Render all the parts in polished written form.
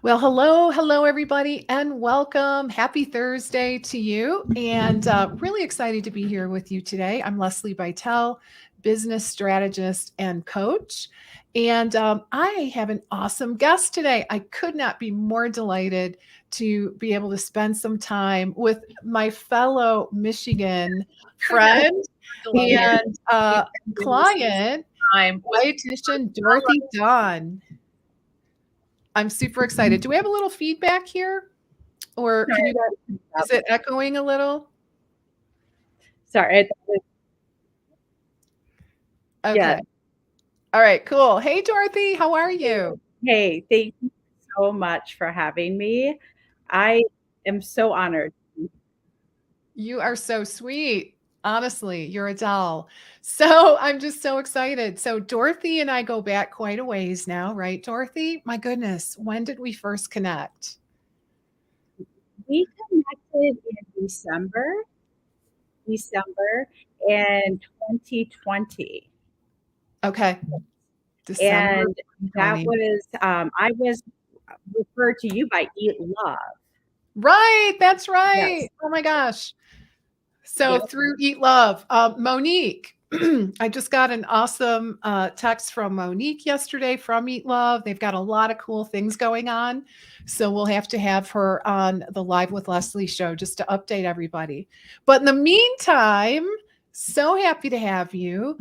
Well, hello, everybody, and welcome. Happy Thursday to you. And really excited to be here with you today. I'm Lesli Bitel, business strategist and coach. And I have an awesome guest today. I could not be more delighted to be able to spend some time with my fellow Michigan friend and client, dietitian Dorothy Dawn. I'm super excited. Do we have a little feedback here? Or can you guys, is it echoing a little? Sorry. Okay. Yeah. All right, cool. Hey, Dorothy, how are you? Hey, thank you so much for having me. I am so honored. You are so sweet. Honestly, you're a doll. So I'm just so excited. So Dorothy and I go back quite a ways now, right, Dorothy? My goodness, when did we first connect? We connected in December in 2020. Okay. December And that 2020. was, I was referred to you by Eat Love. Right, that's Yes. right. Oh my gosh. So Yep. through Eat Love, Monique, I just got an awesome text from Monique yesterday from Eat Love. They've got a lot of cool things going on. So we'll have to have her on the Live with Leslie show just to update everybody. But in the meantime, so happy to have you.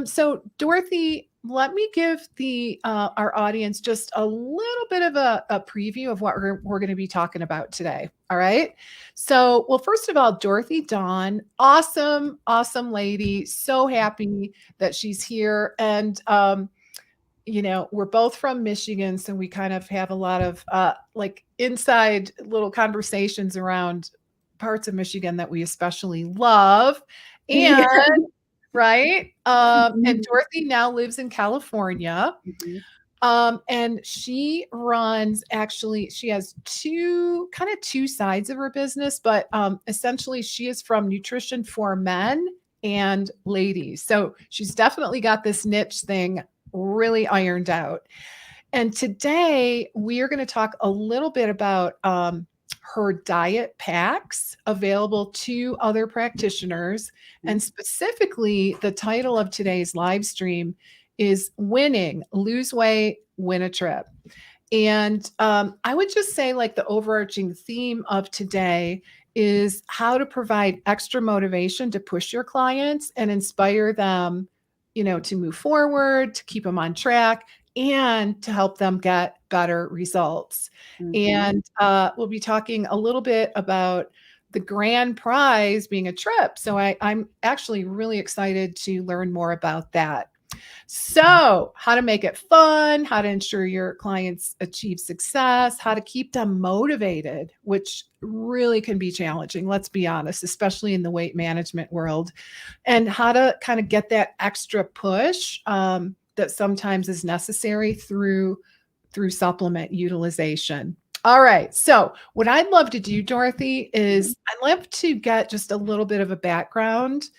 So Dorothy, let me give the our audience just a little bit of a preview of what we're going to be talking about today. All right. So, well, first of all, Dorothy Dawn, awesome, awesome lady. So happy that she's here. And, we're both from Michigan. So we kind of have a lot of like inside little conversations around parts of Michigan that we especially love. And, Yeah. right. And Dorothy now lives in California. Mhm. And she has two sides of her business, but essentially she is from nutrition for men and ladies. So she's definitely got this niche thing really ironed out. And today we are going to talk a little bit about her diet packs available to other practitioners. And specifically, the title of today's live stream is Winning, Lose Weight, Win a Trip. And I would just say, like, the overarching theme of today is how to provide extra motivation to push your clients and inspire them, to move forward, to keep them on track, and to help them get better results. And we'll be talking a little bit about the grand prize being a trip. So I'm actually really excited to learn more about that. So, how to make it fun, how to ensure your clients achieve success, how to keep them motivated, which really can be challenging, let's be honest, especially in the weight management world, and how to kind of get that extra push that sometimes is necessary through supplement utilization. All right. So, what I'd love to do, Dorothy, is I'd love to get just a little bit of a background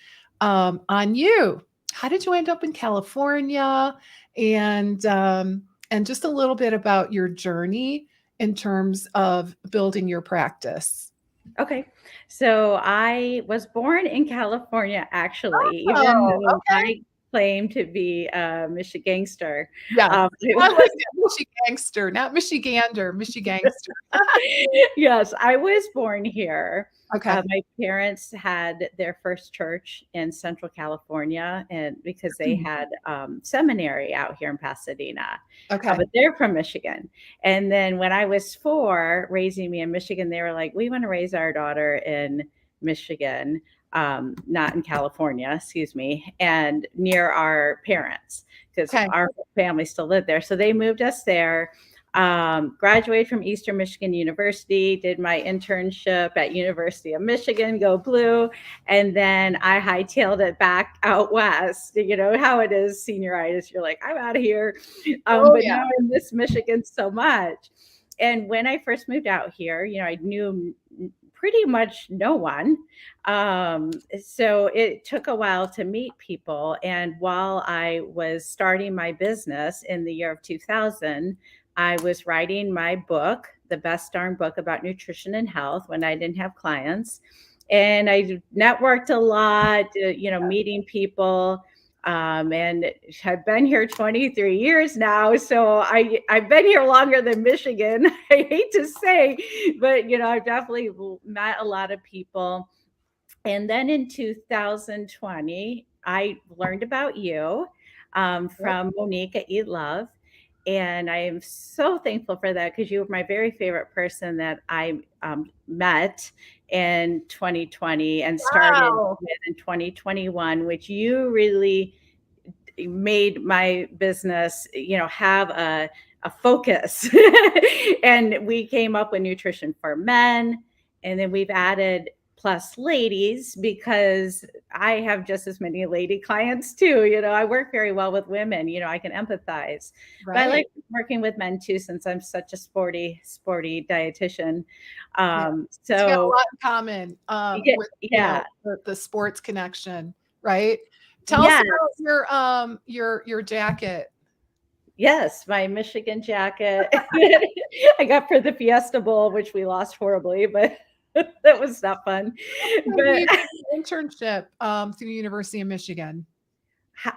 on you. How did you end up in California? And just a little bit about your journey in terms of building your practice. Okay. So I was born in California, actually, even Oh, though okay. I claim to be a Michigangster. Yes. I I like was that. Michigangster, not Michigander, Michigangster. Yes, I was born here. Okay. My parents had their first church in Central California, and because they had seminary out here in Pasadena, Okay. but they're from Michigan. And then when I was 4, raising me in Michigan, they were like, "We want to raise our daughter in Michigan, not in California, excuse me, and near our parents, because Okay. our family still lived there." So they moved us there. Graduated from Eastern Michigan University, did my internship at University of Michigan, go blue, and then I hightailed it back out west. You know how it is, senioritis. You're like, I'm out of here, Oh, but yeah. now I miss Michigan so much. And when I first moved out here, I knew pretty much no one. So it took a while to meet people. And while I was starting my business in the year of 2000, I was writing my book, the best darn book about nutrition and health, when I didn't have clients. And I networked a lot, meeting people. And I've been here 23 years now. So I've been here longer than Michigan. I hate to say, but I've definitely met a lot of people. And then in 2020, I learned about you from Monique at Eat Love. And I am so thankful for that, because you were my very favorite person that I met in 2020 and started Wow. with in 2021, which you really made my business, have a focus. And we came up with nutrition for men. And then we've added plus ladies, because I have just as many lady clients too. I work very well with women, I can empathize. But I Right. like working with men too, since I'm such a sporty dietitian. Yeah. So You got a lot in common yeah, with yeah, the sports connection, right? Tell us yeah. about your jacket. Yes, my Michigan jacket I got for the Fiesta Bowl, which we lost horribly, but that was not fun. So But you did an internship through the University of Michigan.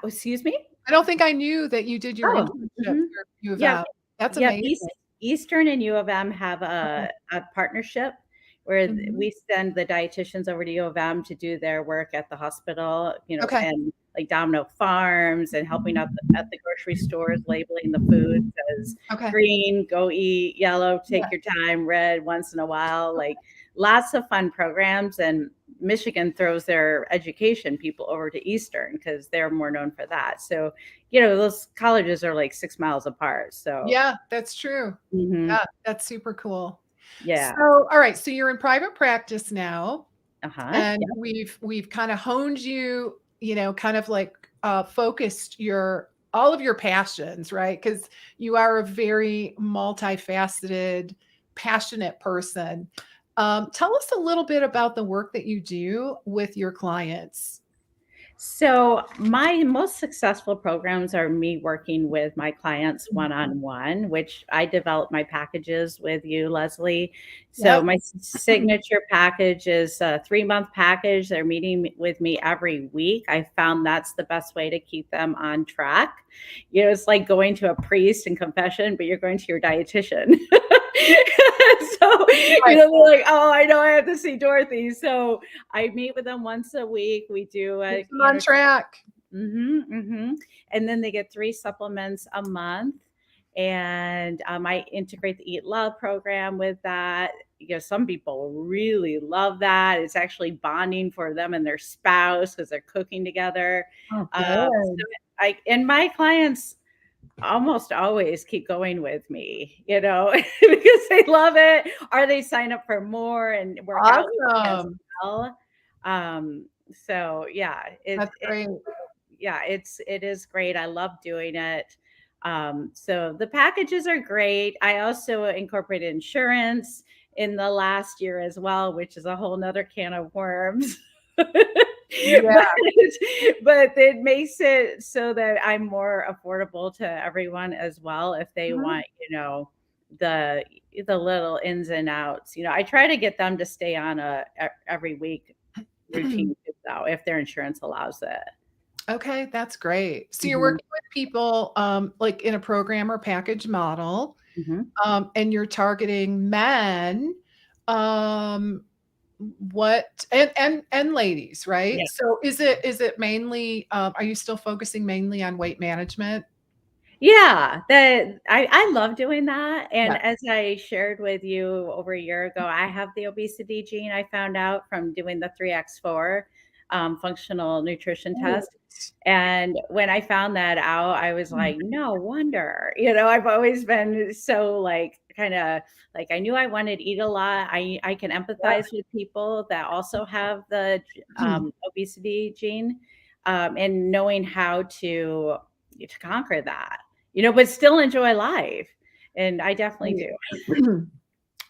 excuse me? I don't think I knew that you did your Oh, internship mhm. through U of Yep, M. That's yep. amazing. Eastern and U of M have Okay. a partnership where Mhm. we send the dietitians over to U of M to do their work at the hospital, Okay. and like Domino Farms, and helping out at the grocery stores, labeling the food as Okay. green, go eat, yellow, Yeah. take your time, red once in a while, like lots of fun programs. And Michigan throws their education people over to Eastern because they're more known for that. So, those colleges are like 6 miles apart. So, Yeah, that's true. mhm, Yeah, that's super cool. So, yeah. all right, so you're in private practice now, Uh-huh. and Yeah. we've kind of honed you, kind of like focused your all of your passions, right? Because you are a very multifaceted, passionate person. Tell us a little bit about the work that you do with your clients. So, my most successful programs are me working with my clients one on one, which I develop my packages with you, Leslie. So, Yep. my signature package is a 3-month package. They're meeting with me every week. I found that's the best way to keep them on track. It's like going to a priest in confession, but you're going to your dietitian. So, Right. they're like, oh, I know I have to see Dorothy. So, I meet with them once a week. We do Keep a, them on track. and then they get 3 supplements a month. And I integrate the Eat Love program with that. Some people really love that. It's actually bonding for them and their spouse because they're cooking together. Oh, So good. and my clients almost always keep going with me, because they love it, or they sign up for more and work out with me as Awesome. well. So yeah, That's great. it is great. I love doing it. So the packages are great. I also incorporated insurance in the last year as well, which is a whole nother can of worms. Yeah. But it makes it so that I'm more affordable to everyone as well if they Mhm. want, the the little ins and outs. I try to get them to stay on every week routine too, though, if their insurance allows it. Okay, that's great. So you're Mhm, working with people, like in a program or package model, mhm. and you're targeting men, um, what and ladies, right? Yeah. So is it mainly, are you still focusing mainly on weight management? Yeah, that I love doing that, Yeah. and as I shared with you over a year ago, I have the obesity gene. I found out from doing the 3x4 functional nutrition Right. test. And when I found that out, I was like, no wonder. I've always been so like kind of like I knew I wanted to eat a lot. I can empathize with people that also have the Yep. obesity gene, and knowing how to conquer that, but still enjoy life. And I definitely do.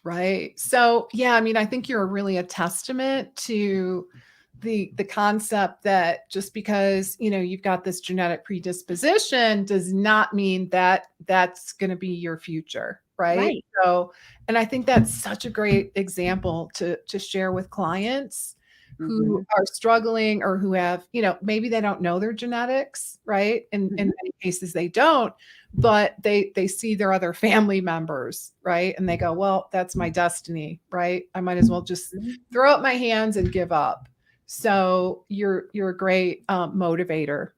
Right. So, yeah, I mean, I think you're really a testament to the concept that just because, you've got this genetic predisposition does not mean that that's going to be your future, right? Right. So, and I think that's such a great example to share with clients who Hmm. are struggling or who have, maybe they don't know their genetics, right? In Hmm. many cases they don't, but they see their other family members, right? And they go, well, that's my destiny, right? I might as well just throw up my hands and give up. So you're a great motivator.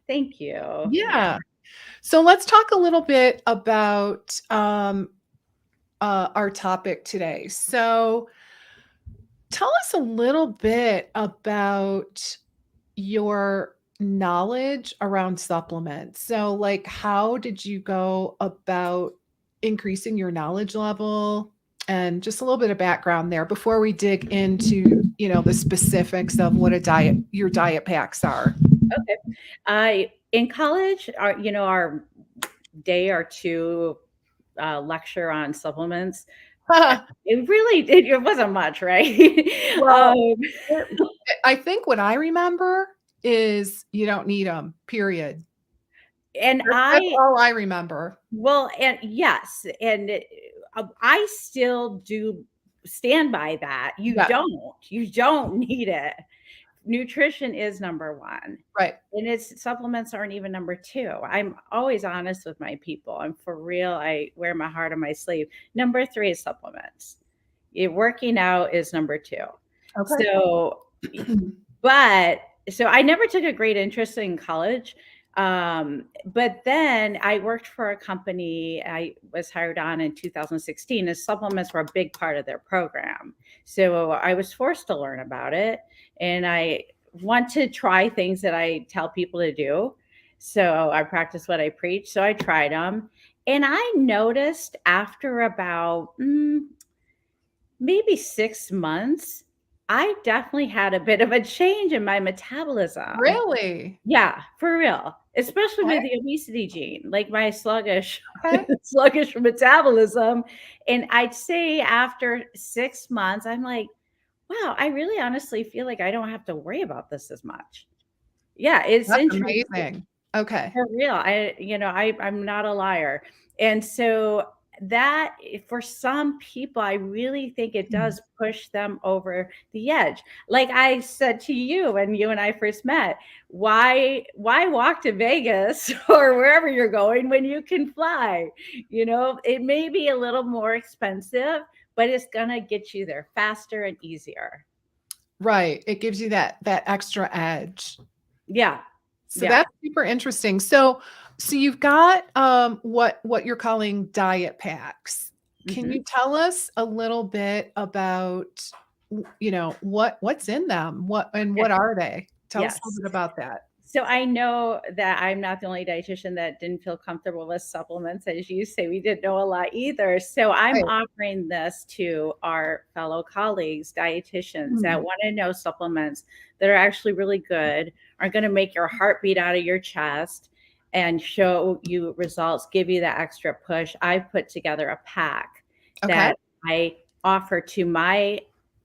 Thank you. Yeah. Yeah. So let's talk a little bit about our topic today. So tell us a little bit about your knowledge around supplements. So, like, how did you go about increasing your knowledge level? And just a little bit of background there before we dig into, the specifics of what your diet packs are. Okay. I in college, our day or two lecture on supplements. It really it wasn't much, right? Well, um, I think what I remember is you don't need them, period. and That's all I remember. and yes, I still do stand by that. Yeah, You don't need it. Nutrition is number one. right. And its supplements aren't even number two. I'm always honest with my people. I'm for real. I wear my heart on my sleeve. Number three is supplements. Working out is number two. Okay. So, but so I never took a great interest in college. But then I worked for a company I was hired on in 2016, and supplements were a big part of their program. So I was forced to learn about it. And I want to try things that I tell people to do. So I practice what I preach. So I tried them. And I noticed after about maybe 6 months, I definitely had a bit of a change in my metabolism. Really? Yeah, for real. Especially Okay. with the obesity gene, like my sluggish Okay. sluggish metabolism. And I'd say after 6 months, I'm like, wow, I really honestly feel like I don't have to worry about this as much. Yeah, it's That's interesting. amazing. Okay. For real. I'm not a liar. And so that for some people, I really think it Mm. does push them over the edge. Like I said to you when you and I first met, why walk to Vegas or wherever you're going when you can fly? It may be a little more expensive, but it's gonna get you there faster and easier. Right. It gives you that extra edge. Yeah. So Yeah. that's super interesting. So you've got what you're calling diet packs. Can Mhm. you tell us a little bit about what's in them? What are they? Tell us a Yes. little bit about that. So I know that I'm not the only dietitian that didn't feel comfortable with supplements. As you say, we didn't know a lot either. So I'm Right. offering this to our fellow colleagues, dietitians that Mm. want to know supplements that are actually really good, are going to make your heart beat out of your chest and show you results, give you that extra push. I've put together a pack Okay. that I offer to my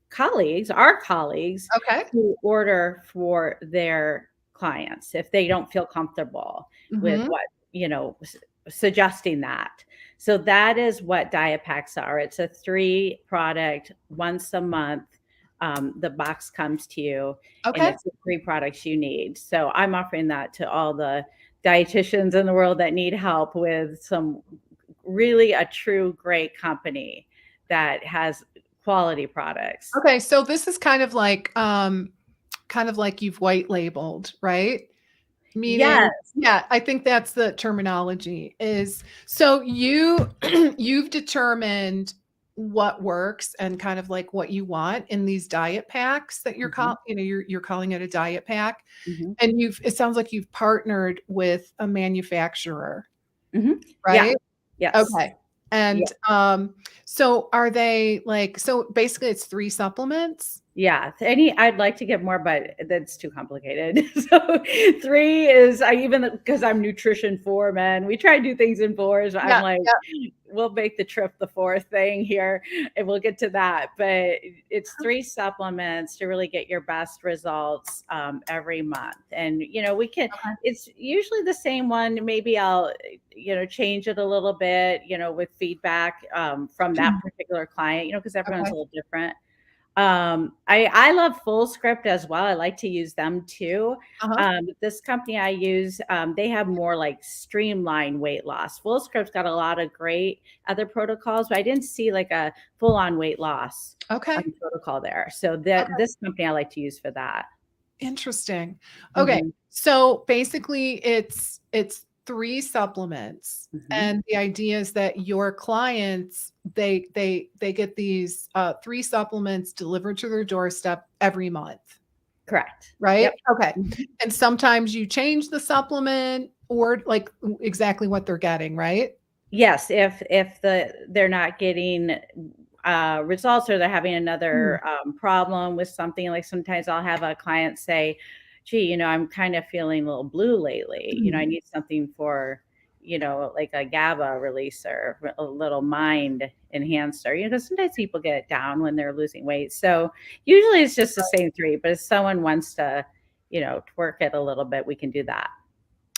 colleagues, our colleagues, Okay. to order for their clients if they don't feel comfortable with Mhm. what, suggesting that. So that is what Diet Paks are. It's a 3 product once a month. The box comes to you and Okay. it's the 3 products you need. So I'm offering that to all the dietitians in the world that need help with some really a true great company that has quality products. Okay. So this is kind of like you've white labeled, right? Meaning, Yes. yeah, I think that's the terminology is so you've determined what works and kind of like what you want in these diet packs that Mhm, you're calling it a diet pack. mhm, And it sounds like you've partnered with a manufacturer, mhm. Yeah. right? Yes. Okay. And Yeah. so are they like so basically it's 3 supplements? Yeah, I'd like to get more, but that's too complicated. So 3 is I even because I'm nutrition 4 men. We try to do things in 4s. I'm Yeah, like, yeah. we'll make the trip the 4th thing here, and we'll get to that. But it's 3 supplements to really get your best results every month. And we can. Okay. It's usually the same one. Maybe I'll change it a little bit. With feedback from that particular client. Because everyone's Okay. a little different. I love full script as well. I like to use them too. Uh-huh. This company I use, they have more like streamlined weight loss. Full script's got a lot of great other protocols, but I didn't see like a full on weight loss Okay. protocol there. So that Okay. this company I like to use for that. Interesting. Okay. Mhm, So basically it's 3 supplements, mhm. and the idea is that your clients, they get these 3 supplements delivered to their doorstep every month, Correct. right? Yep. Okay. Mhm. And sometimes you change the supplement or like exactly what they're getting, right? Yes, if they're not getting results or they're having Mm, another problem with something, like sometimes I'll have a client say, "Gee, I'm kind of feeling a little blue lately. mm. I need something for, like a GABA releaser, a little mind enhancer. Because sometimes people get down when they're losing weight. So usually it's just the same 3, but if someone wants to, twerk it a little bit, we can do that.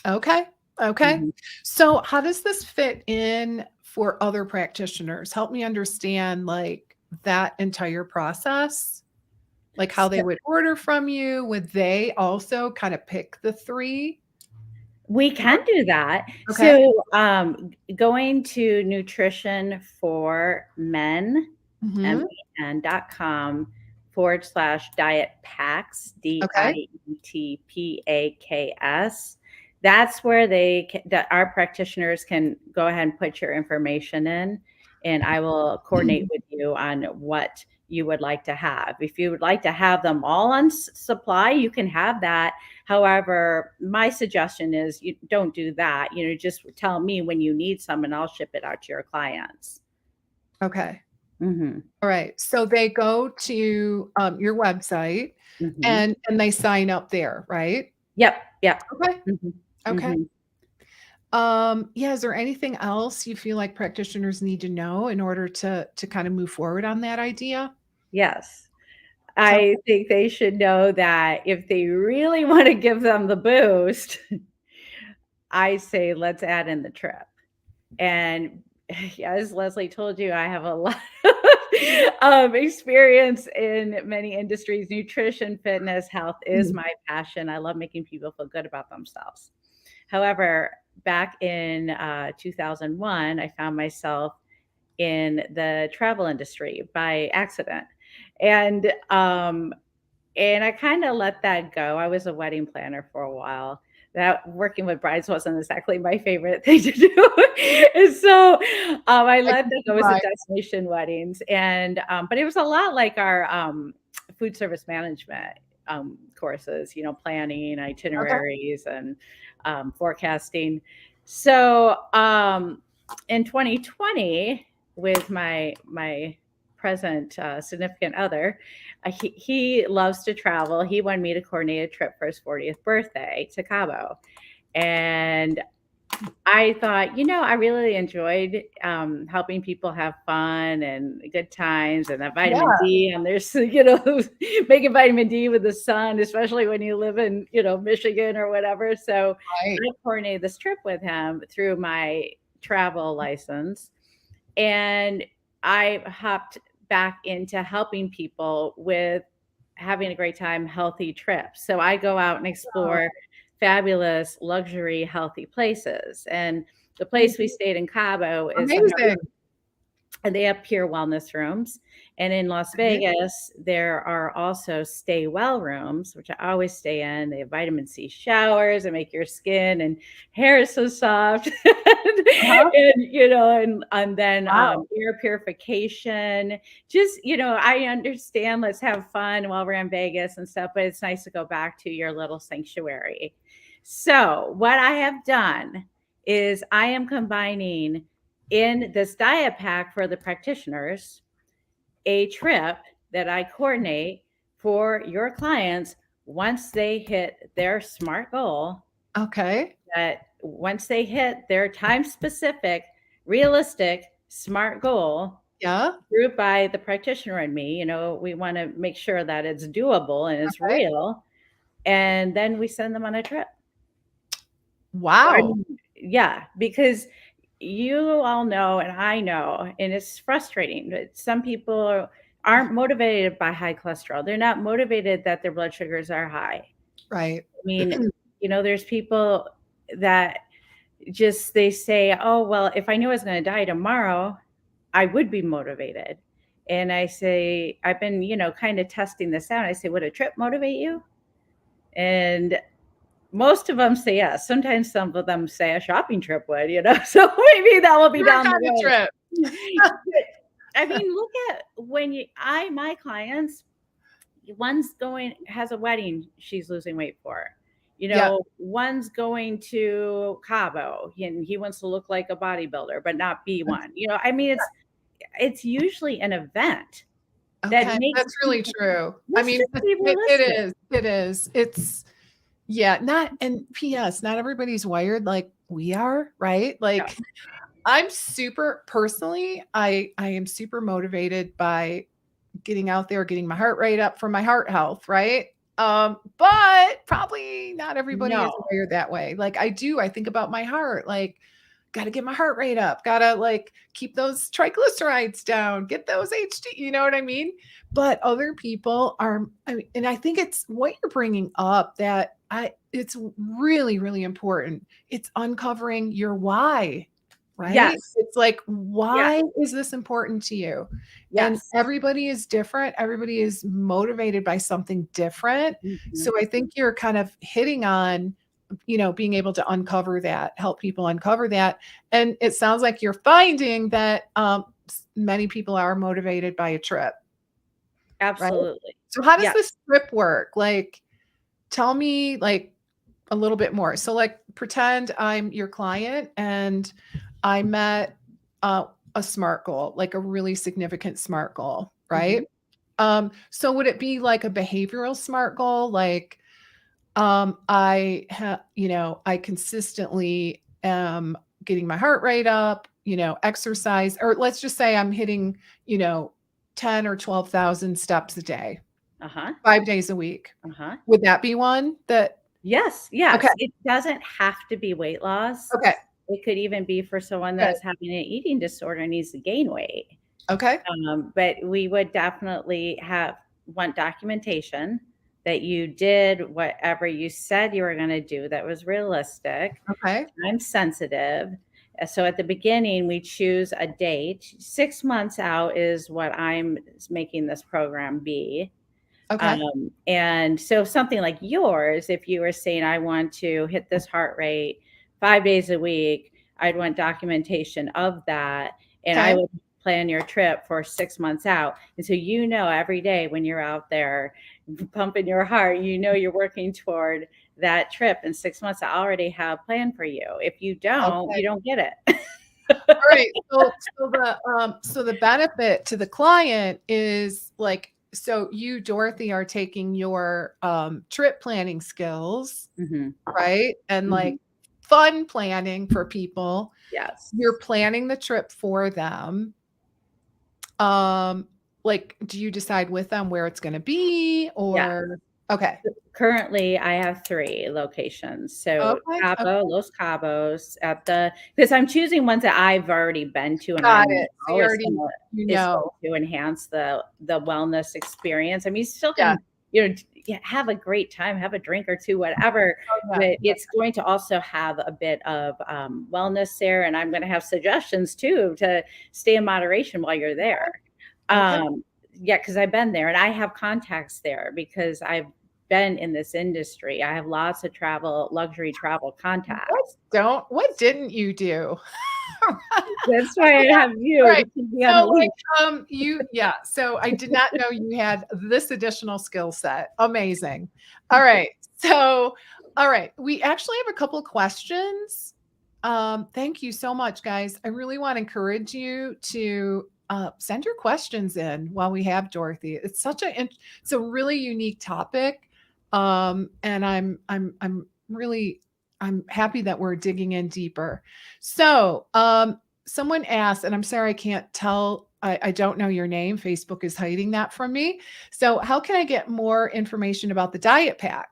Okay. Okay. Mhm. So how does this fit in for other practitioners? Help me understand like that entire process, like how they would order from you. Would they also kind of pick the 3? We can Or do that. okay. So, going to nutrition for men, Mhm. men.com/diet paks, Okay. DIETPAKS. That's where that our practitioners can go ahead and put your information in, and I will coordinate with you on what you would like to have. If you would like to have them all on supply, you can have that. However, my suggestion is you don't do that. Just tell me when you need some and I'll ship it out to your clients. Okay. Mhm. All right. So they go to your website Mhm. and they sign up there, right? Yep, yep. Okay. Mhm. Okay. Mhm. Yeah, is there anything else you feel like practitioners need to know in order to kind of move forward on that idea? Yes. Tell I think they should know that if they really wanna give them the boost, I say let's add in the trip. And as Leslie told you, I have a lot of experience in many industries. Nutrition, fitness, health is Mm, my passion. I love making people feel good about themselves. However, back in 2001, I found myself in the travel industry by accident. And and I kind of let that go. I was a wedding planner for a while. That working with brides wasn't exactly my favorite thing to do. And so I I let can that see go as a why. destination weddings. And but it was a lot like our food service management courses, planning, Okay. itineraries, and forecasting. So in 2020, with my present significant other, he loves to travel. He wanted me to coordinate a trip for his 40th birthday to Cabo. And I thought, I really enjoyed helping people have fun and good times and that vitamin Yeah, D. And there's, making vitamin D with the sun, especially when you live in, Michigan or whatever. So right. I coordinated this trip with him through my travel license. And I hopped back into helping people with having a great time, healthy trips. So I go out and Oh, explore fabulous luxury healthy places. And the mm, place we stayed in Cabo is amazing. and they have pure wellness rooms. And in Las Okay. Vegas, there are also stay well rooms, which I always stay in. They have vitamin C showers and make your skin and hair so soft. Uh-huh. And then Wow. air purification. Just, I understand let's have fun while we're in Vegas and stuff, but it's nice to go back to your little sanctuary. So, what I have done is I am combining in this diet pack for the practitioners a trip that I coordinate for your clients once they hit their SMART goal, Okay. that once they hit their time specific, realistic, SMART goal, Yeah. approved by the practitioner and me, we want to make sure that it's doable and it's Okay. real. And then we send them on a trip. I Wow. mean, yeah, because you all know, and I know, and it's frustrating, but some people aren't motivated by high cholesterol. They're not motivated that their blood sugars are high. Right. I mean, there's people that just they say, oh, well, if I knew I was going to die tomorrow, I would be motivated. And I say, I've been, kind of testing this out. I say, would a trip motivate you? And most of them say yes. Sometimes some of them say a shopping trip would, so maybe that will be Your down the kind of road. trip. I mean, look at my clients, one's has a wedding she's losing weight for. Yeah. One's going to Cabo and he wants to look like a bodybuilder, but not be one. I mean, it's usually an event that Okay. makes That's really people, true. I let's mean, just be it realistic. is. It is. It's, yeah, not, and PS, not everybody's wired like we are, right? Yeah. Like I'm super personally, I am super motivated by getting out there, getting my heart rate up for my heart health, right? But probably not everybody is No. wired that way. Like I think about my heart, like got to get my heart rate up, got to like keep those triglycerides down, get those HD, you know what I mean? But other people are, I mean, and I think it's what you're bringing up that it's really, really important. It's uncovering your why, right? Yes. It's like, Yes. why is this important to you? And Yes. everybody is different. Everybody is motivated by something different. Mhm. So I think you're kind of hitting on, being able to uncover that, help people uncover that. And it sounds like you're finding that many people are motivated by a trip, right? Absolutely. So how does Yes. this trip work? Like, tell me like a little bit more. So like pretend I'm your client and I met a SMART goal, like a really significant SMART goal, Mhm. right? So would it be like a behavioral SMART goal? Like, I consistently am getting my heart rate up, exercise, or let's just say I'm hitting, 10 or 12,000 steps a day, Uh-huh. 5 days a week. Uh-huh. Would that be one that, Yes, okay, yes. It doesn't have to be weight loss. okay, It could even be for someone good, that's having an eating disorder and needs to gain weight. okay, But we would definitely want documentation that you did whatever you said you were going to do that was realistic, okay, time sensitive. So at the beginning, we choose a date. 6 months out is what I'm making this program be. okay, And so something like yours, if you were saying, I want to hit this heart rate 5 days a week, I'd want documentation of that. And I okay, would plan your trip for 6 months out. And so, every day when you're out there pumping your heart, you're working toward that trip. In 6 months, I already have a plan for you. If okay. you don't get it. All right. So the benefit to the client is like, so you, Dorothy, are taking your trip planning skills, Mhm. right? And like Mhm. fun planning for people. Yes. You're planning the trip for them. Like, do you decide with them where it's going to be Yeah. or okay. Currently, I have 3 locations. So Okay. Okay. Cabo, Los Cabos because I'm choosing ones that I've already been to and I Got it. So know you is already, gonna you is going know. to enhance the wellness experience. I mean, you still Yeah. can, have a great time, have a drink or 2, whatever, Oh, yeah. but Yeah. it's going to also have a bit of, wellness there, and I'm gonna have suggestions too to stay in moderation while you're there. Okay. Um, yeah, because 'cause I've been there and I have contacts there because I've been in this industry. I have lots of luxury travel contacts. What didn't you do? That's why I have All you to right. keep me on the So leash. like yeah, so I did not know you had this additional skill set. Amazing. All right. So all right, we actually have a couple of questions. Thank you so much, guys. I really want to encourage you to send your questions in while we have Dorothy. It's it's a really unique topic. And I'm happy that we're digging in deeper. So, someone asked, and I'm sorry, I can't tell. I don't know your name. Facebook is hiding that from me. So how can I get more information about the Diet Pak?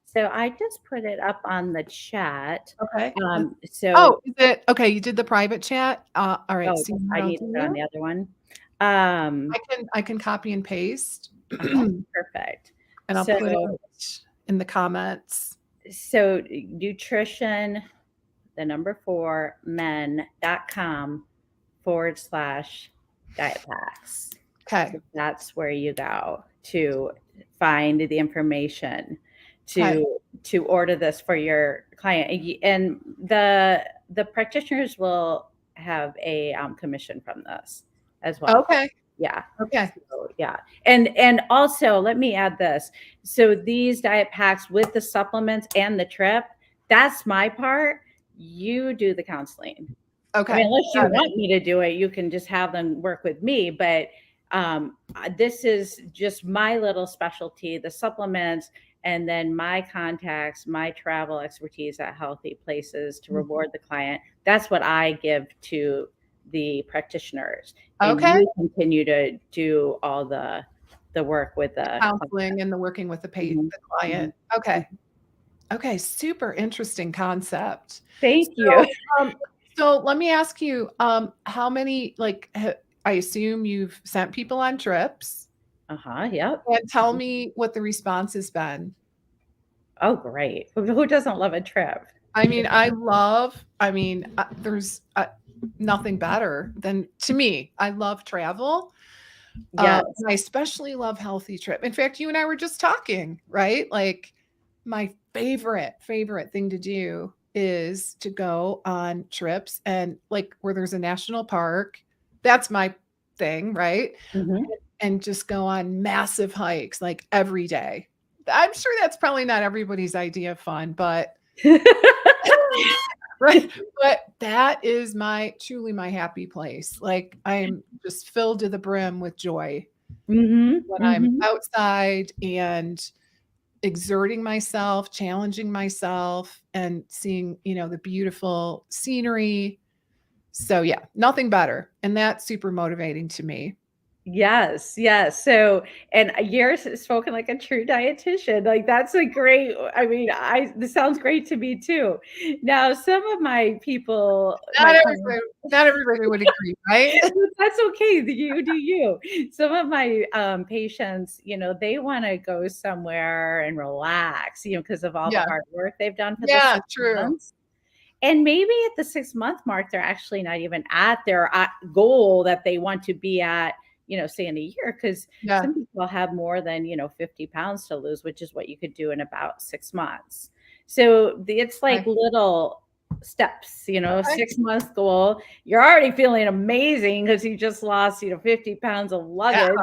So I just put it up on the chat. Okay. Oh, So, is it okay? You did the private chat. All right. oh, See what I I'll need to put on do. the other one. Um, I can copy and paste, okay, and perfect. I'll So, put it in the comments. so nutrition, the number 4 men.com/diet packs. Okay. So that's where you go to find the information Okay. to order this for your client, and the practitioners will have a commission from this as well. Okay. Yeah. Okay. So, yeah. And also let me add this. So these diet packs with the supplements and the trip, that's my part. You do the counseling. I mean, Okay. unless you Got it. want me to do it, you can just have them work with me. But this is just my little specialty, the supplements, and then my contacts, my travel expertise at healthy places to reward the client. That's what I give to the practitioners. And Okay. you continue to do all the work with the Counseling and the working with the Mhm. the client. Okay. Okay. Super interesting concept. Thank you. So, so let me ask you, how many, like, I assume you've sent people on trips, Yep. and tell me what the response has been. Oh, great. Who doesn't love a trip? I mean, there's nothing better than, to me, I love travel. Yes. And I especially love healthy trip. In fact, you and I were just talking, right? Like, my favorite thing to do is to go on trips, and like where there's a national park. That's my thing, right? Mhm. And just go on massive hikes like every day. I'm sure that's probably not everybody's idea of fun, but right. But that is truly my happy place. Like, I'm just filled to the brim with joy Mhm, when I'm mhm. outside and exerting myself, challenging myself, and seeing, the beautiful scenery. So yeah, nothing better. And that's super motivating to me. Yes, yes. So, and yours is spoken like a true dietitian. Like that's a great. I mean, this sounds great to me too. Now, some of my people, Not my clients, everybody, not everybody would agree, right? that's okay. You do you. Some of my patients, they want to go somewhere and relax, because of all the Yeah. hard work they've done for the Yeah, 6 true. months. And maybe at the 6-month mark, they're actually not even at their goal that they want to be at, say in a year, because Yeah. some people have more than, 50 pounds to lose, which is what you could do in about 6 months. So it's like Okay. little steps, a Okay. 6-month goal. You're already feeling amazing because you just lost, 50 pounds of Yeah. luggage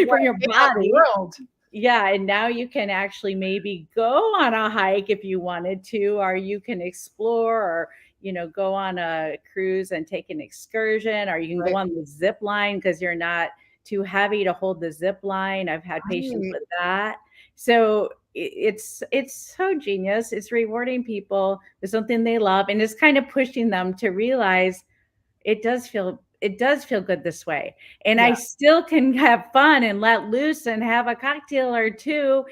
from your Right. Out in the body. world. Yeah, and now you can actually maybe go on a hike if you wanted to, or you can explore, or go on a cruise and take an excursion, or you can go Right. on the zip line because you're not too heavy to hold the zip line. I've had patients Right. with that. So it's so genius. It's rewarding people with something they love, and it's kind of pushing them to realize it does feel good this way, and Yeah. I still can have fun and let loose and have a cocktail or two,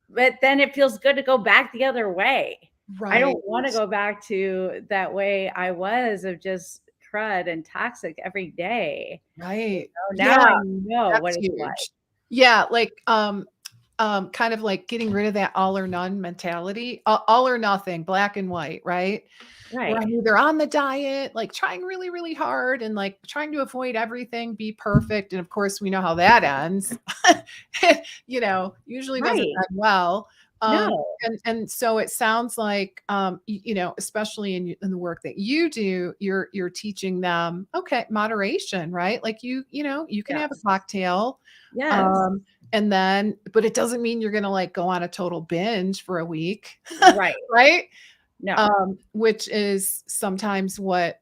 but then it feels good to go back the other way. I Right. don't want to go back to that way I was, of just crud and toxic every day. Right. Now Yeah. I know what That's it's like. huge. Yeah, like, kind of like getting rid of that all or none mentality, all or nothing, black and white, right? Where Right. I'm either on the diet, like trying really, really hard and like trying to avoid everything, be perfect. And of course, we know how that ends. Usually doesn't Right. end well. No. And so it sounds like, especially in the work that you do, you're teaching them, okay, moderation, right? Like, you can have a Yes. cocktail, Yes. um, and then, but it doesn't mean you're gonna like go on a total binge for a week, Right. right? No. which is sometimes what,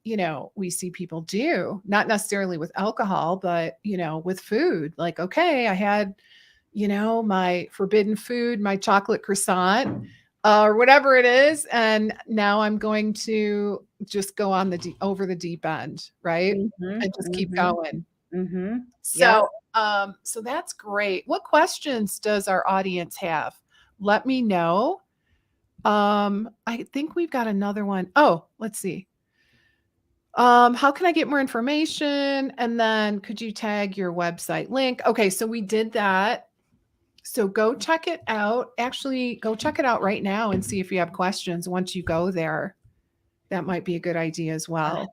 we see people do, not necessarily with alcohol, but, with food. Like, okay, I had, my forbidden food, my chocolate croissant, or whatever it is. And now I'm going to just go on over the deep end, right? Mm-hmm, And just keep mm-hmm, going. mm-hmm. Yep. So that's great. What questions does our audience have? Let me know. I think we've got another one. Oh, let's see. How can I get more information? And then could you tag your website link? Okay, so we did that. So go check it out. Actually, go check it out right now and see if you have questions once you go there. That might be a good idea as well.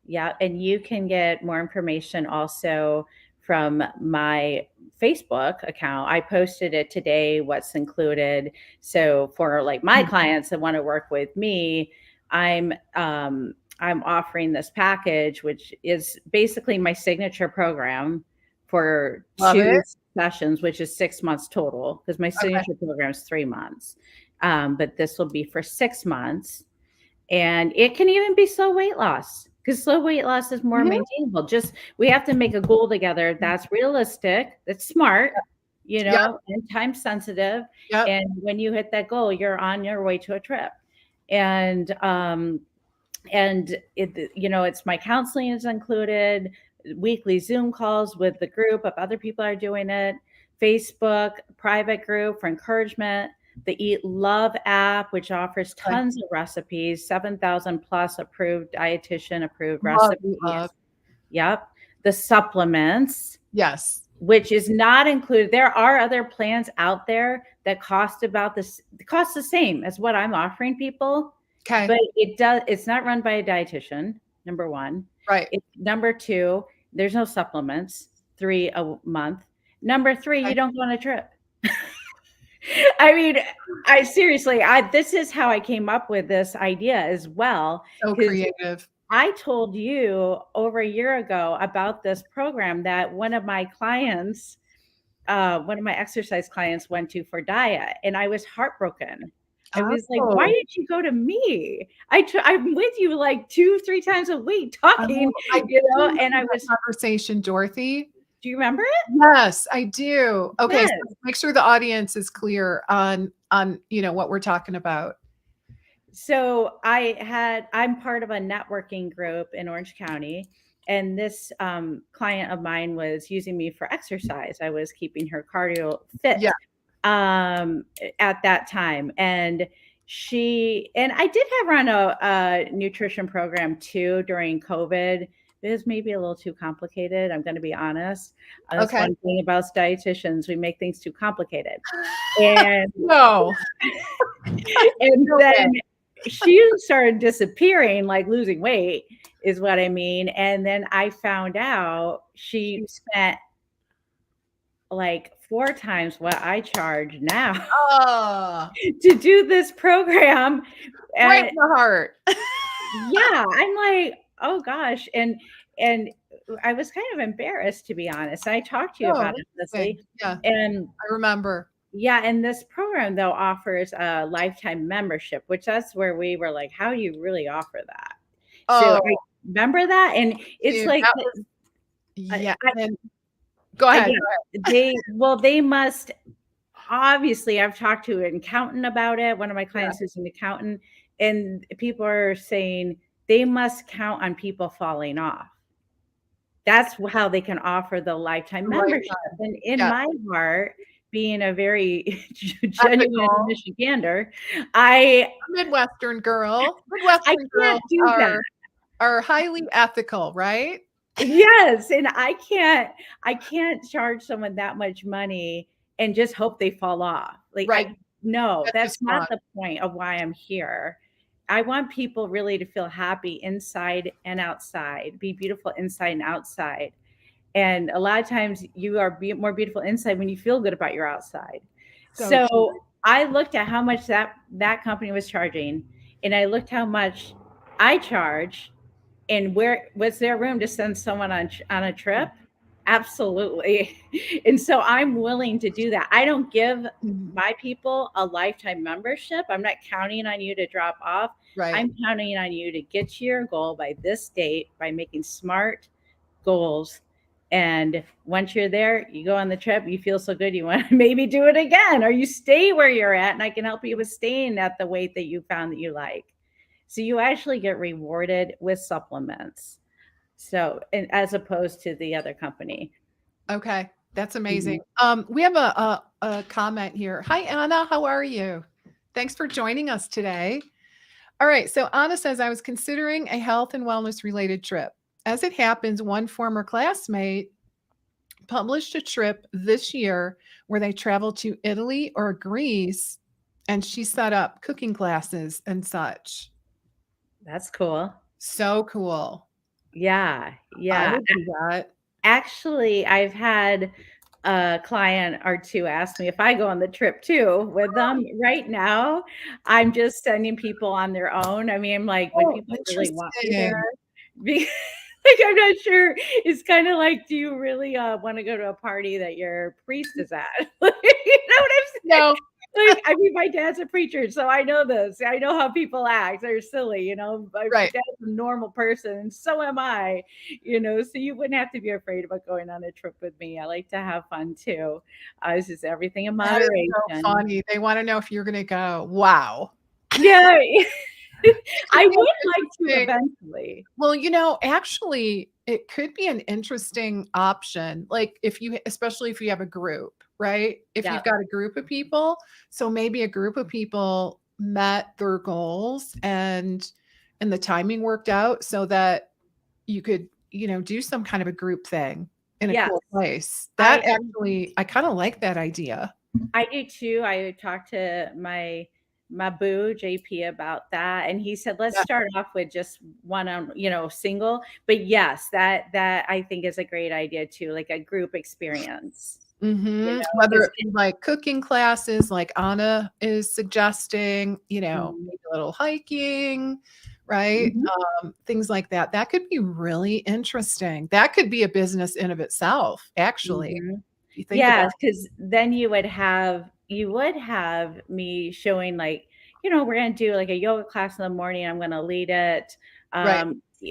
Yeah, and you can get more information also from my Facebook account. I posted it today, what's included. So for like my clients that want to work with me, I'm offering this package, which is basically my signature program for Love 2 it. sessions, which is 6 months total, because my signature program is 3 months. But this will be for 6 months. And it can even be slow weight loss, because slow weight loss is more maintainable. Just we have to make a goal together that's realistic, that's smart, and time sensitive. Yep. And when you hit that goal, you're on your way to a trip. And it's my counseling is included, weekly Zoom calls with the group of other people are doing it, Facebook private group for encouragement, the Eat Love app, which offers tons of recipes, 7,000 plus approved dietitian approved recipes. Love. Yep. The supplements. Yes. Which is not included. There are other plans out there that cost the same as what I'm offering people. Okay. But it's not run by a dietitian, number one. Right. Number two, there's no supplements, 3 a month. Number 3, you don't go on a trip. I mean, this is how I came up with this idea as well. So creative. I told you over a year ago about this program that one of my exercise clients went to for diet, and I was heartbroken. I was like, why did you go to me? I'm with you like 2-3 times a week talking, and I was conversation, Dorothy. Do you remember it? Yes, I do. Okay. Yes. So make sure the audience is clear on, what we're talking about. So I'm part of a networking group in Orange County, and this client of mine was using me for exercise. I was keeping her cardio fit at that time. And I did have run a nutrition program too during COVID. It was maybe a little too complicated. I'm going to be honest. That's one thing about dietitians. We make things too complicated. And no. And then she started disappearing, like losing weight is what I mean. And then I found out she spent like 4 times what I charge now to do this program. Break my heart. Yeah, I'm like, oh gosh. And I was kind of embarrassed, to be honest. I talked to you about it, Leslie. Yeah. And I remember. Yeah. And this program though offers a lifetime membership, which that's where we were like, how do you really offer that? So I remember that. And it's like, go ahead. They must, obviously I've talked to an accountant about it. One of my clients is an accountant, and people are saying they must count on people falling off. That's how they can offer the lifetime membership. And in my heart, being a very genuine Michigander, I'm a Midwestern girl. Midwestern girls are highly ethical, right? Yes. And I can't charge someone that much money and just hope they fall off. Like, no, that's not the point of why I'm here. I want people really to feel happy inside and outside, be beautiful inside and outside. And a lot of times you are more beautiful inside when you feel good about your outside. So I looked at how much that company was charging, and I looked how much I charge, and where was there room to send someone on a trip? Absolutely. And so I'm willing to do that. I don't give Mhm. my people a lifetime membership. I'm not counting on you to drop off. Right. I'm counting on you to get to your goal by this date by making smart goals. And once you're there, you go on the trip, you feel so good, you want to maybe do it again, or you stay where you're at, and I can help you with staying at the weight that you found that you like. So you actually get rewarded with supplements. So, and as opposed to the other company. Okay. That's Mhm. amazing. We have a comment here. Hi, Anna. How are you? Thanks for joining us today. All right. So Anna says, I was considering a health and wellness related trip. As it happens, one former classmate published a trip this year where they traveled to Italy or Greece, and she set up cooking classes and such. That's cool. So cool. Yeah, I yeah. would do that. Actually, I've had a client or two ask me if I go on the trip too with them. Right now, I'm just sending people on their own. I mean, I'm like, when Oh, people really want me there, interesting. be like, I'm not sure. It's kind of like, do you really want to go to a party that your priest is at? Like, you know what I'm saying? No, Like, I mean, my dad's a preacher, so I know this. I know how people act. They're silly, you know. My right. dad's a normal person, and so am I, you know. So you wouldn't have to be afraid about going on a trip with me. I like to have fun too. It's just everything in That is so moderation. funny. They want to know if you're going to go. Wow. Yeah, Could I be would like to interesting. eventually. Well, actually, it could be an interesting option. Like if you, especially if you have a group, right? If Yeah, you've got a group of people, so maybe a group of people met their goals and the timing worked out so that you could, do some kind of a group thing in a yes, cool place. That I actually, I kind of like that idea. I do too. I talked to my boo JP about that, and he said let's Yeah. start off with just one on single. But yes, that I think is a great idea too, like a group experience. You Mhm. know, Whether because it be like cooking classes like Anna is suggesting, maybe a little hiking, right? Things like that. That could be really interesting. That could be a business in of itself, actually. If you think yeah, about because then you would have me showing like, we're gonna do like a yoga class in the morning. I'm gonna lead it. right.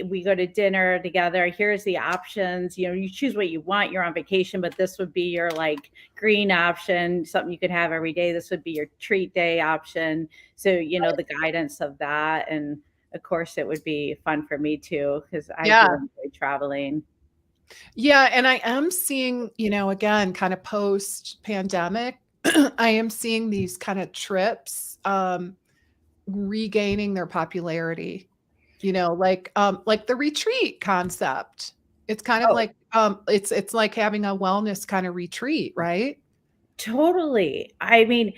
We go to dinner together. Here's the options. You choose what you want. You're on vacation, but this would be your like green option, something you could have every day. This would be your treat day option. So, the guidance of that. And of course, it would be fun for me too, because I Yeah. do enjoy traveling. Yeah, and I am seeing, again, kind of post pandemic, I am seeing these kind of trips regaining their popularity. Like the retreat concept. It's kind of Oh, like it's like having a wellness kind of retreat, right? totally. I mean,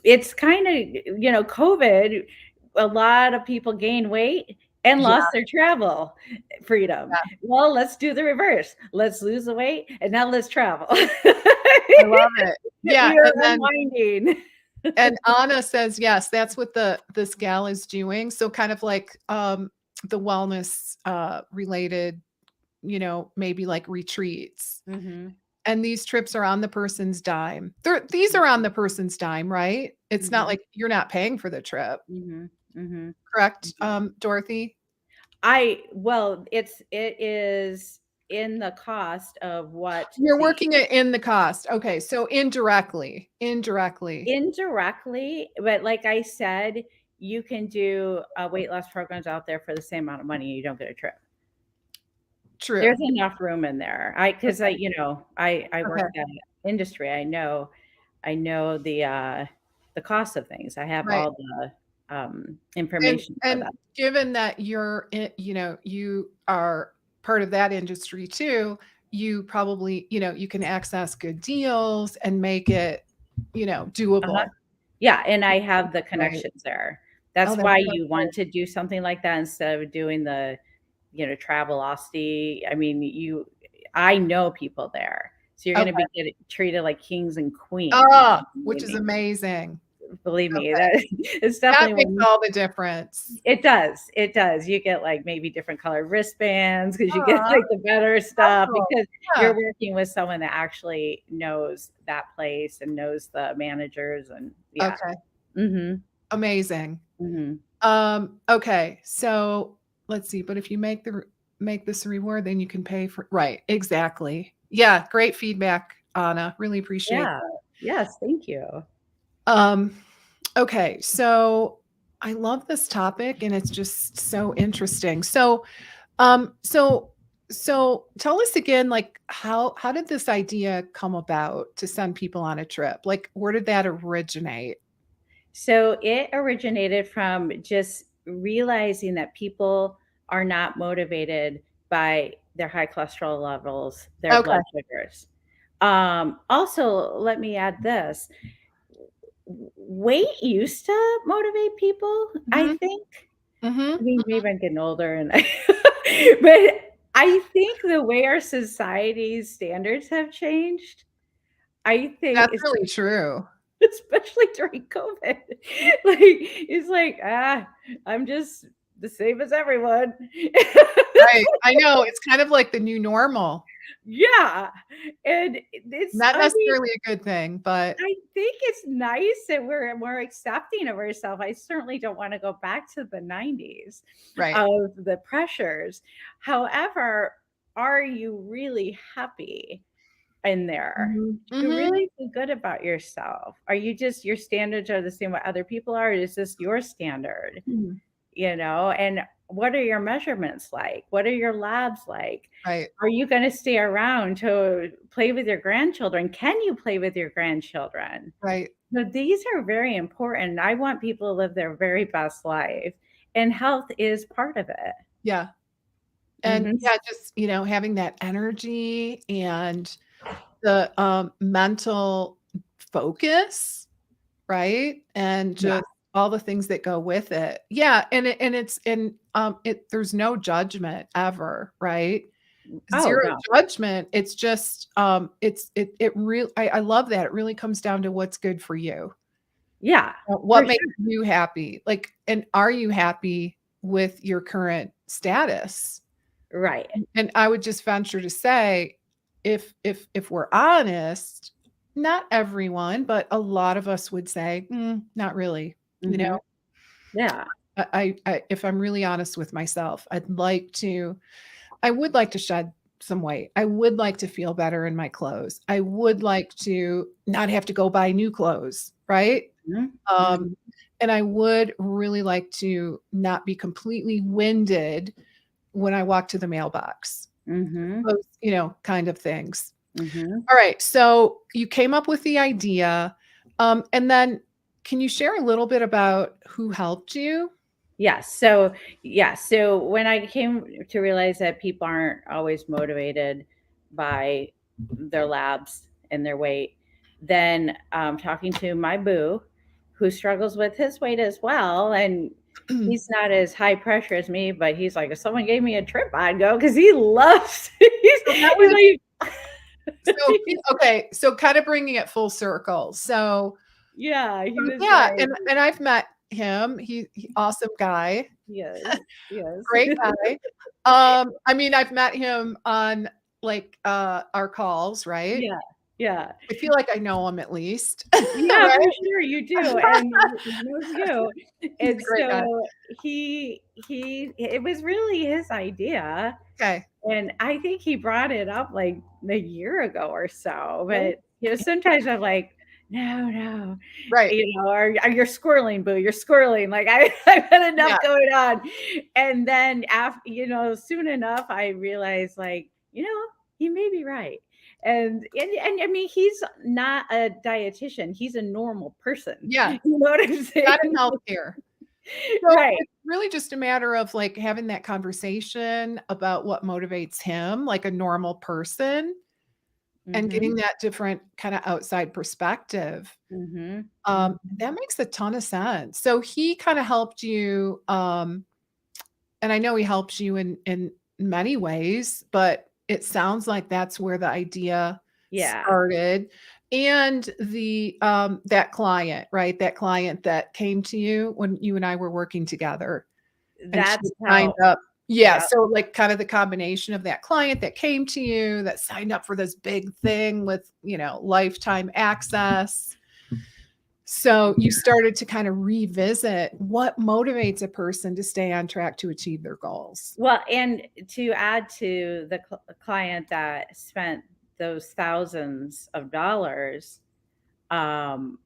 it's kind of, COVID, a lot of people gained weight and Yeah, lost their travel freedom. yeah. Well, let's do the reverse. Let's lose the weight and now let's travel. I love it. Yeah, We are and then unwinding. and Anna says, yes, that's what this gal is doing. So kind of like the wellness related, maybe like retreats. Mhm. And these trips are on the person's dime. These are on the person's dime, right? It's not Mhm. like you're not paying for the trip, Mhm. Mhm. correct, Mhm. Dorothy? Well, it is in the cost of what You're the working it in the cost. Okay, so indirectly. Indirectly. indirectly, but like I said, you can do weight loss programs out there for the same amount of money. You don't get a trip. There's True. enough room in there. Because I, Okay, I okay, work that industry. I know the cost of things. I have right. all the And information for and that. given that you are part of that industry too, you probably, you can access good deals and make it, Uh-huh. doable, Yeah, and I have the right? connections there. Oh, That's that's why so you want cool. to do something like that instead of doing the, Travelocity. I mean, I know people there. So you're gonna Okay. be treated like kings and queens. Ah, which is amazing. Believe me, Okay. that it's That definitely makes one. all the difference. It does. It does. You get like maybe different colored wristbands because you get Aw, like the better stuff special. because you're Yeah. working with someone that actually knows that place and knows the managers and yeah. Okay. Mm-hmm. Amazing. Mm-hmm. Okay. So let's see. But if you make this a reward, then you can pay for right. Exactly. Yeah. Great feedback, Anna. Really appreciate Yeah. that. Yes. Thank you. Um, okay. So I love this topic and it's just so interesting. Um, so so tell us again, like how did this idea come about to send people on a trip? Like where did that originate? So it originated from just realizing that people are not motivated by their high cholesterol levels, their Okay. blood sugars. Also, let me add this: weight used to motivate people. I Mhm. think. I Mhm. mean, maybe I'm getting older, and but I think the way our society's standards have changed. I think That's really true. especially during COVID. Like, it's like, I'm just the same as everyone. Right. I know, it's kind of like the new normal. Yeah. And it's, Not I mean, necessarily a good thing, but I think it's nice that we're more accepting of ourselves. I certainly don't want to go back to the 90s right. of the pressures. However, are you really happy in there? Mhm. Do you Mhm. really feel good about yourself? Are you just your standards are the same what other people are? Or is this your standard? Mhm. And what are your measurements like? What are your labs like? Right. Are you going to stay around to play with your grandchildren? Can you play with your grandchildren? Right. So these are very important. I want people to live their very best life, and health is part of it. Yeah. And Mhm. yeah, just, having that energy and the, mental focus, right? And Yeah. just all the things that go with it. Yeah, there's no judgment ever, right? Oh, 0 no. judgment. It's just, I love that. It really comes down to what's good for you. Yeah, for What makes sure. you happy? Like, and are you happy with your current status? Right. And I would just venture to say, if we're honest, not everyone, but a lot of us would say, not really. You know, Mhm. Yeah. if I'm really honest with myself, I would like to shed some weight. I would like to feel better in my clothes. I would like to not have to go buy new clothes, right? Mhm. Um, Mhm. and I would really like to not be completely winded when I walk to the mailbox. Mhm. Those, kind of things. Mhm. All right, so you came up with the idea, and then can you share a little bit about who helped you? So when I came to realize that people aren't always motivated by their labs and their weight, then talking to my boo, who struggles with his weight as well, and he's not as high pressure as me, but he's like, if someone gave me a trip, I'd go because he loves. So that He's was like, so okay, so kinda bringing it full circle. yeah, he was Yeah, like, and I've met him. He awesome guy, yes, yes, great guy. I mean, I've met him on, like, our calls, right? yeah, yeah. I feel like I know him at least, Yeah, right? for sure you do, and he knows you. He's And a great guy. so he it was really his idea, Okay. and I think he brought it up like a year ago or so. Really? But sometimes I'm like, no, no, Right. or you're squirreling, boo, you're squirreling. Like I've had Yeah. enough going on. And then after, soon enough, I realized like, he may be right. And I mean, he's not a dietitian. He's a normal person. Yeah. You know what I'm Not in saying? healthcare. So, Right. it's really just a matter of, like, having that conversation about what motivates him, like a normal person, and Mhm. getting that different kinda outside perspective. Mhm. Mhm. That makes a ton of sense. So he kinda helped you, and I know he helps you in many ways, but it sounds like that's where the idea Yeah. started. and the that client, right? That client that came to you when you and I were working together and she That's signed how. up. Yeah, Yeah. so like kind of the combination of that client that came to you that signed up for this big thing with, lifetime access. So you started to kind of revisit what motivates a person to stay on track to achieve their goals. Well, and to add to the client that spent those thousands of dollars, um,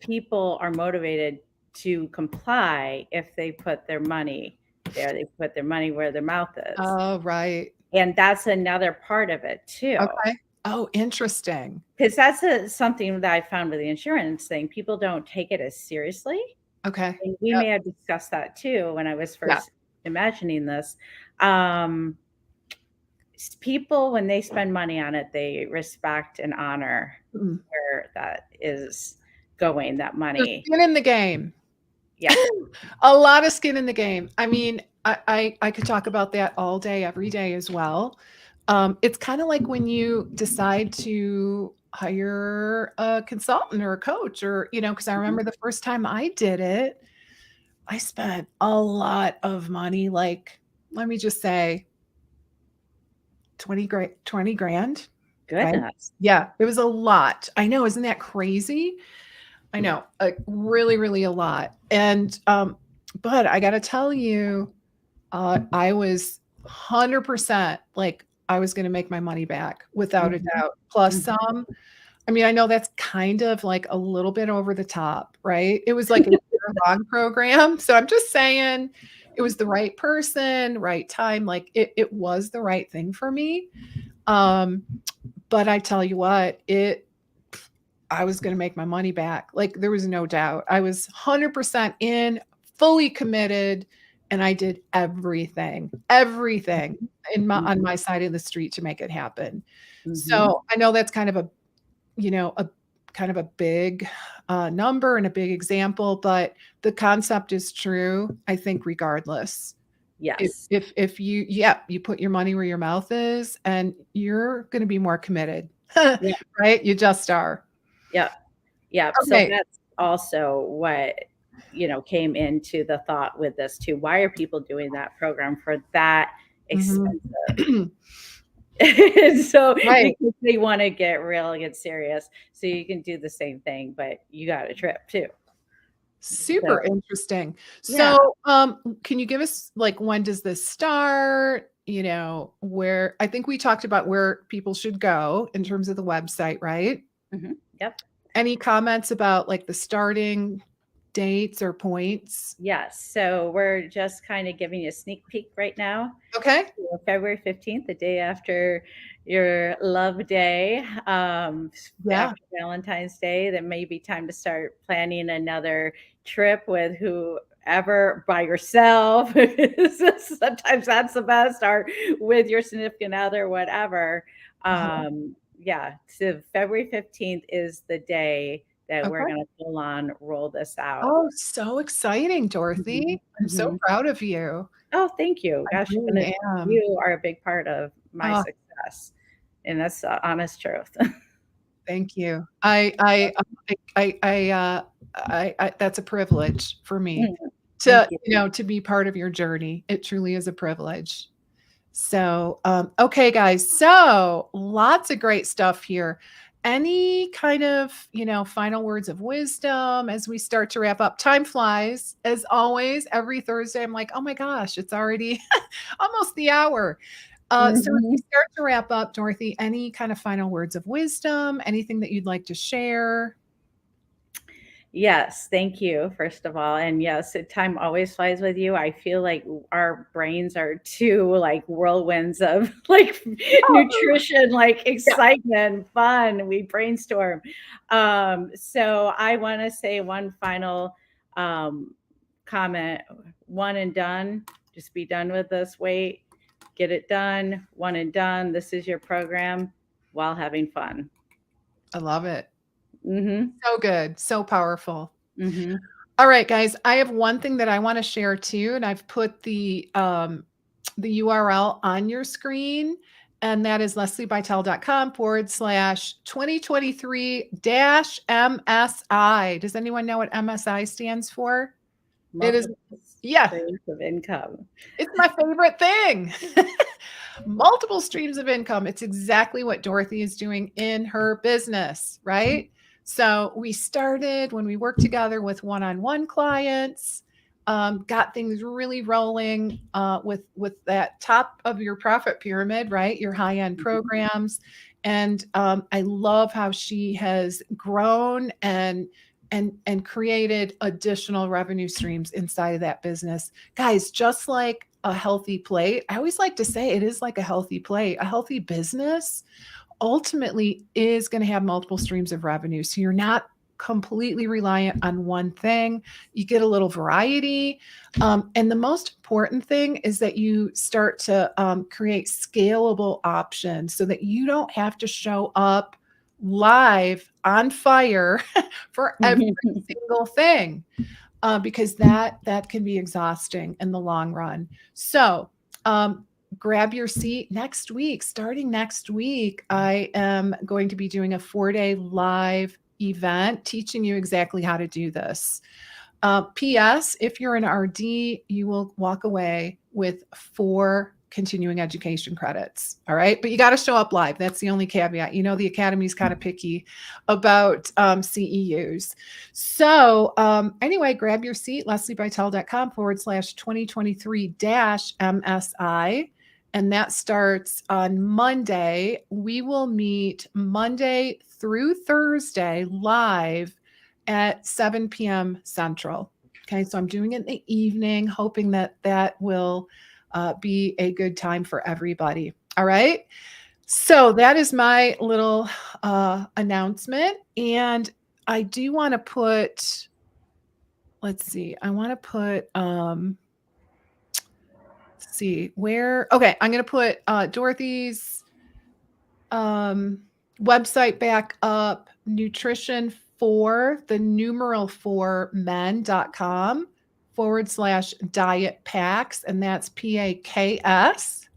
people are motivated to comply if they put their money there. They put their money where their mouth is. Oh, right. And that's another part of it too. Okay. Oh, interesting. Because that's something that I found with the insurance thing. People don't take it as seriously. Okay. And we Yep. may have discussed that too when I was Yeah. first imagining this. Um, People, when they spend money on it, they respect and honor Mm. where that is going, that There's money. skin in the game. Yeah. A lot of skin in the game. I mean, I could talk about that all day, every day as well. It's kind of like when you decide to hire a consultant or a coach or, because I remember the first time I did it, I spent a lot of money, like, let me just say 20 grand, right? Goodness. Yeah, it was a lot. I know, isn't that crazy? I know, really, really a lot. And but I got to tell you, I was 100% like I was going to make my money back without a Mhm. doubt. Plus Mhm. some. I mean, I know that's kind of like a little bit over the top, right? It was like a year-long program. So I'm just saying it was the right person, right time. Like it was the right thing for me. Um, but I tell you what, I was going to make my money back. Like there was no doubt. I was 100% in, fully committed, and I did everything on Mhm. my side of the street to make it happen. Mhm. So I know that's a kind of a big number and a big example, but the concept is true. I think regardless, Yes. if you, yeah, you put your money where your mouth is, and you're going to be more committed, Yeah. right? You just are. Yep. Yep. So Okay. that's also what, came into the thought with this too. Why are people doing that program for that Mhm. expensive? So Right. because they want to get serious. So you can do the same thing, but you got a trip too. So Super interesting. yeah. So, can you give us like when does this start? Where I think we talked about where people should go in terms of the website, right? Yep. Any comments about like the starting dates or points? Yes. So we're just kind of giving you a sneak peek right now. Okay. So February 15th, the day after your love day, Yeah. after Valentine's Day, then maybe time to start planning another trip with whoever by yourself. Sometimes that's the best, or with your significant other, whatever. Uh-huh. Yeah. So February 15th is the day that we're Okay. going to full on roll this out. Oh, so exciting, Mhm, Dorothy. I'm so mhm. proud of you. Oh, thank you. I Gosh, really am. you are a big part of my Oh, success, and that's the honest truth. thank you. That's a privilege for me Mm, to, thank you. to be part of your journey. It truly is a privilege. So, okay, guys. So lots of great stuff here. Any kind of, final words of wisdom as we start to wrap up? Time flies, as always. Every Thursday, I'm like, oh my gosh, it's already almost the hour. So as we Mhm. start to wrap up, Dorothy, any kind of final words of wisdom, anything that you'd like to share? Yes, thank you, first of all, and yes, time always flies with you. I feel like our brains are 2, like, whirlwinds of, like, Oh, nutrition, like, yeah. excitement, fun, we brainstorm. So I wanna say one final, um, comment, one and done, just be done with this, wait, get it done, one and done, this is your program while having fun. I love it. Mhm, So good. So powerful. mhm. All right, guys. I have one thing that I want to share too, and I've put the URL on your screen. And that is leslibitel.com/2023-MSI. Does anyone know what MSI stands for? It is, Multiple yeah, streams of income. it's my favorite thing. Multiple streams of income. It's exactly what Dorothy is doing in her business, right? So we started when we worked together with one-on-one clients, got things really rolling with that top of your profit pyramid, right? Your high-end programs. And I love how she has grown and created additional revenue streams inside of that business. Guys, just like a healthy plate, I always like to say it is like a healthy plate. A healthy business ultimately is going to have multiple streams of revenue. So you're not completely reliant on one thing. You get a little variety. And the most important thing is that you start to create scalable options so that you don't have to show up live on fire for every single thing, because that can be exhausting in the long run. So grab your seat next week. Starting next week, I am going to be doing a 4-day live event teaching you exactly how to do this. P.S. If you're an RD, you will walk away with 4 continuing education credits. All right. But you got to show up live. That's the only caveat. You know, the Academy is kind of picky about CEUs. So anyway, grab your seat, leslibitel.com/2023-MSI. And that starts on Monday. We will meet Monday through Thursday live at 7 p.m. Central. Okay, so I'm doing it in the evening, hoping that that will be a good time for everybody. All right. So that is my little announcement. And I do want to put, let's see, I want to put, let's see where, okay, I'm going to put Dorothy's website back up, nutrition for the numeral 4 men.com/Diet Paks. And that's PAKS.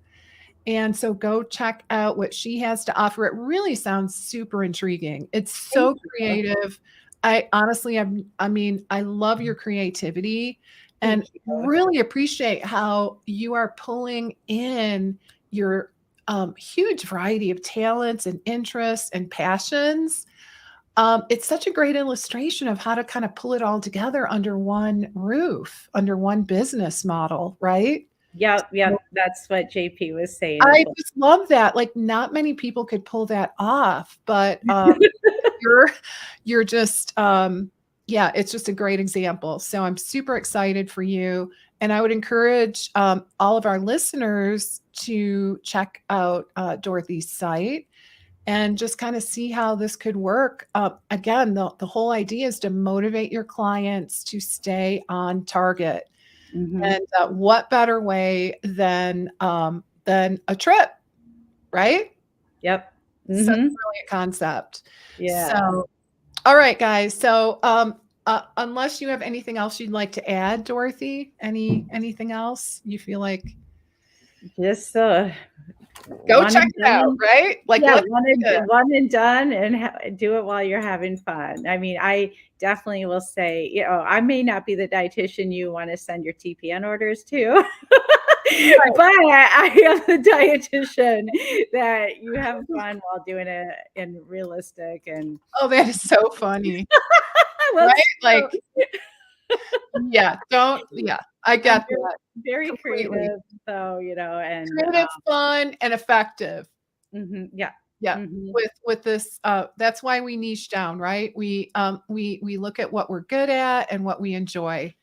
And so go check out what she has to offer. It really sounds super intriguing. It's so creative. I honestly, I mean, I love your creativity and really appreciate how you are pulling in your huge variety of talents and interests and passions. It's such a great illustration of how to kind of pull it all together under one roof, under one business model, right? Yep. That's what JP was saying. I just love that. Like, not many people could pull that off, but you're just yeah, it's just a great example. So I'm super excited for you. And I would encourage all of our listeners to check out Dorothy's site and just kind of see how this could work. Again, the whole idea is to motivate your clients to stay on target. And what better way than a trip, right? Yep. Such a brilliant concept. Yeah. So, all right, guys. So, unless you have anything else you'd like to add, Dorothy, anything else you feel like? Just Go check it out, right? Like, yeah, one and done, and do it while you're having fun. I mean, I definitely will say, you know, I may not be the dietitian you want to send your TPN orders to, but I am the dietitian that you have fun while doing it and realistic. And oh, that is so funny, right? Like, yeah, I get that. Very creative, so you know, and creative, fun, and effective. Yeah. With this, that's why we niche down, right? We look at what we're good at and what we enjoy.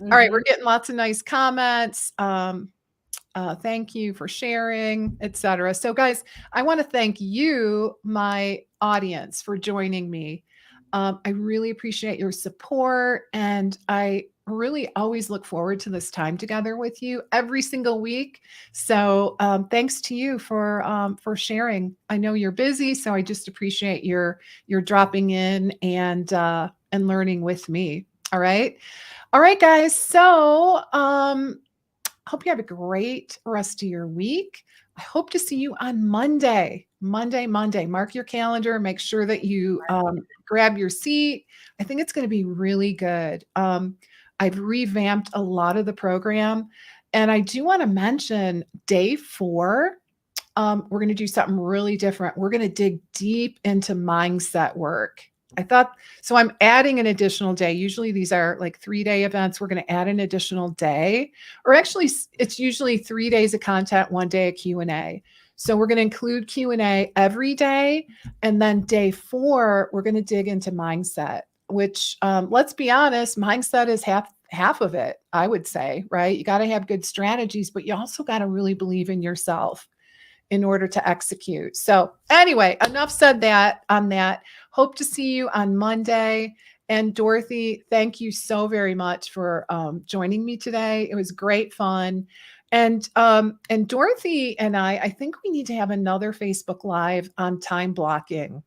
All right, we're getting lots of nice comments. Thank you for sharing, etc. So, guys, I want to thank you, my audience, for joining me. I really appreciate your support, and I really always look forward to this time together with you every single week. So thanks to you for sharing. I know you're busy, so I just appreciate your dropping in and learning with me. All right, guys. So hope you have a great rest of your week. I hope to see you on Monday. Monday. Mark your calendar. Make sure that you grab your seat. I think it's going to be really good. I've revamped a lot of the program. And I do want to mention day 4. We're going to do something really different. We're going to dig deep into mindset work. I thought so. I'm adding an additional day. Usually these are like 3-day events. We're going to add an additional day, or actually, it's usually 3 days of content, 1 day of Q&A. So we're going to include Q&A every day, and then day 4, we're going to dig into mindset. Which, let's be honest, mindset is half of it. I would say, right? You got to have good strategies, but you also got to really believe in yourself in order to execute. So anyway, enough said that on that. Hope to see you on Monday. And Dorothy, thank you so very much for joining me today. It was great fun. And Dorothy and I think we need to have another Facebook Live on time blocking.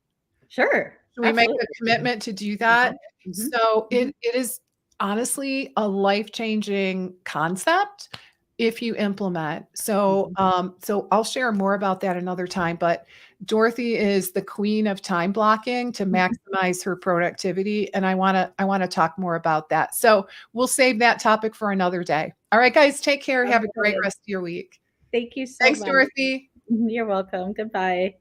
Sure. Should we make a commitment to do that? Mhm. So it is honestly a life-changing concept if you implement. So so I'll share more about that another time, but Dorothy is the queen of time blocking to maximize her productivity, and I want to talk more about that. So we'll save that topic for another day. All right, guys, take care. Have a great rest of your week. Thank you so Thanks, much. Dorothy. You're welcome. Goodbye.